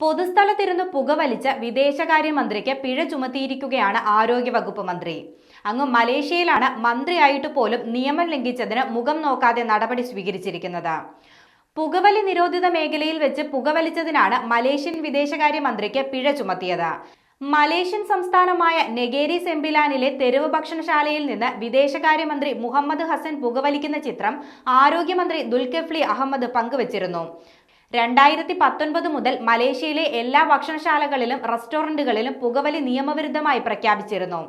പൊതുസ്ഥലത്തിരുന്ന് പുകവലിച്ച വിദേശകാര്യമന്ത്രിക്ക് പിഴ ചുമത്തിയിരിക്കുകയാണ് ആരോഗ്യവകുപ്പ് മന്ത്രി. അങ്ങ് മലേഷ്യയിലാണ് മന്ത്രിയായിട്ട് പോലും നിയമം ലംഘിച്ചതിന് മുഖം നോക്കാതെ നടപടി സ്വീകരിച്ചിരിക്കുന്നത്. പുകവലി നിരോധിത മേഖലയിൽ വെച്ച് പുകവലിച്ചതിനാണ് മലേഷ്യൻ വിദേശകാര്യമന്ത്രിക്ക് പിഴ ചുമത്തിയത്. മലേഷ്യൻ സംസ്ഥാനമായ നെഗേരി സെമ്പിലാനിലെ തെരുവ് ഭക്ഷണശാലയിൽ നിന്ന് വിദേശകാര്യമന്ത്രി മുഹമ്മദ് ഹസൻ പുകവലിക്കുന്ന ചിത്രം ആരോഗ്യമന്ത്രി ദുൽകിഫ്ലി അഹമ്മദ് പങ്കുവച്ചിരുന്നു. 2019 മുതൽ മലേഷ്യയിലെ എല്ലാ ഭക്ഷണശാലകളിലും റെസ്റ്റോറന്റുകളിലും പുകവലി നിയമവിരുദ്ധമായി പ്രഖ്യാപിച്ചിരുന്നു.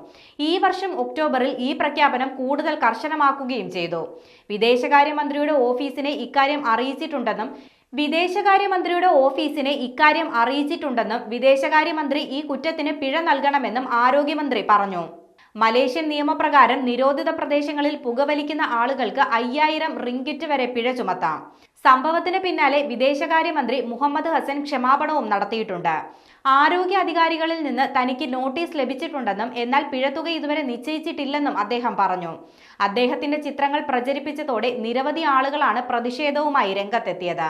ഈ വർഷം ഒക്ടോബറിൽ ഈ പ്രഖ്യാപനം കൂടുതൽ കർശനമാക്കുകയും ചെയ്തു. വിദേശകാര്യമന്ത്രിയുടെ ഓഫീസിനെ ഇക്കാര്യം അറിയിച്ചിട്ടുണ്ടെന്നും വിദേശകാര്യമന്ത്രി ഈ കുറ്റത്തിന് പിഴ നൽകണമെന്നും ആരോഗ്യമന്ത്രി പറഞ്ഞു. മലേഷ്യൻ നിയമപ്രകാരം നിരോധിത പ്രദേശങ്ങളിൽ പുകവലിക്കുന്ന ആളുകൾക്ക് 5000 റിംഗിറ്റ് വരെ പിഴ ചുമത്താം. സംഭവത്തിന് പിന്നാലെ വിദേശകാര്യമന്ത്രി മുഹമ്മദ് ഹസൻ ക്ഷമാപണവും നടത്തിയിട്ടുണ്ട്. ആരോഗ്യ അധികാരികളിൽ നിന്ന് തനിക്ക് നോട്ടീസ് ലഭിച്ചിട്ടുണ്ടെന്നും എന്നാൽ പിഴത്തുക ഇതുവരെ നിശ്ചയിച്ചിട്ടില്ലെന്നും അദ്ദേഹം പറഞ്ഞു. അദ്ദേഹത്തിന്റെ ചിത്രങ്ങൾ പ്രചരിപ്പിച്ചതോടെ നിരവധി ആളുകളാണ് പ്രതിഷേധവുമായി രംഗത്തെത്തിയത്.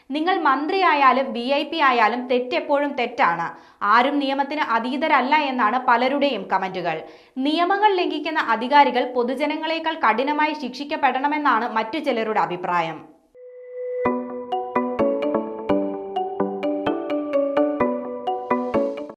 നിങ്ങൾ മന്ത്രിയായാലും VIP ആയാലും തെറ്റെപ്പോഴും തെറ്റാണ്. ആരും നിയമത്തിന് അതീതരല്ല എന്നാണ് പലരുടെയും കമന്റുകൾ. നിയമങ്ങൾ ലംഘിക്കുന്ന അധികാരികൾ പൊതുജനങ്ങളെക്കാൾ കഠിനമായി ശിക്ഷിക്കപ്പെടണമെന്നാണ് മറ്റു ചിലരുടെ അഭിപ്രായം.